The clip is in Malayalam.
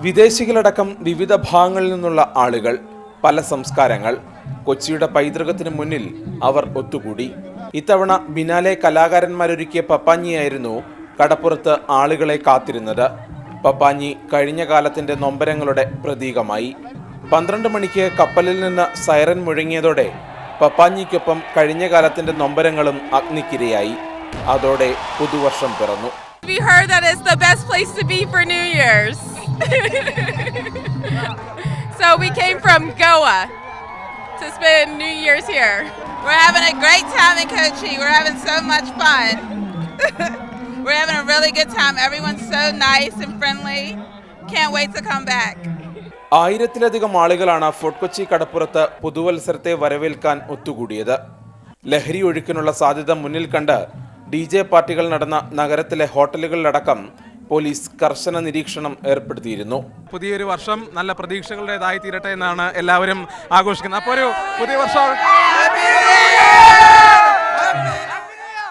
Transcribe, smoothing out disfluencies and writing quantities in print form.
വിദേശികളടക്കം വിവിധ ഭാഗങ്ങളിൽ നിന്നുള്ള ആളുകൾ, പല സംസ്കാരങ്ങൾ. കൊച്ചിയുടെ പൈതൃകത്തിന് മുന്നിൽ അവർ ഒത്തുകൂടി. ഇത്തവണ ബിനാലെ കലാകാരന്മാരൊരുക്കിയ പപ്പാഞ്ഞിയായിരുന്നു കടപ്പുറത്ത് ആളുകളെ കാത്തിരുന്നത്. പപ്പാഞ്ഞി കഴിഞ്ഞ കാലത്തിന്റെ നൊമ്പരങ്ങളുടെ പ്രതീകമായി. 12 മണിക്ക് കപ്പലിൽ നിന്ന് സൈറൻ മുഴങ്ങിയതോടെ പപ്പാഞ്ഞിക്കൊപ്പം കഴിഞ്ഞ കാലത്തിന്റെ നൊമ്പരങ്ങളും അഗ്നിക്കിരയായി. അതോടെ പുതുവർഷം പിറന്നു. We heard that it's the best place to be for New Year's. So we came from Goa to spend New Year's here. We're having a great time in Kochi. We're having so much fun. We're having a really good time. Everyone's so nice and friendly. Can't wait to come back. 1000-ലധികം ആളുകളാണ് ഫോർട്ട് കൊച്ചി കടപ്പുറത്ത് പുതുവത്സരത്തെ വരവേൽക്കാൻ ഒത്തുകൂടിയത്. ലഹരി ഒഴുക്കിനുള്ള സാധ്യത മുന്നിൽ കണ്ട് DJ പാർട്ടികൾ നടന്ന നഗരത്തിലെ ഹോട്ടലുകളിലടക്കം പോലീസ് കർശന നിരീക്ഷണം ഏർപ്പെടുത്തിയിരുന്നു. പുതിയൊരു വർഷം നല്ല പ്രതീക്ഷകളുടേതായി തീരട്ടെ എന്നാണ് എല്ലാവരും ആഘോഷിക്കുന്നത്. അപ്പോൾ ഒരു പുതിയ വർഷം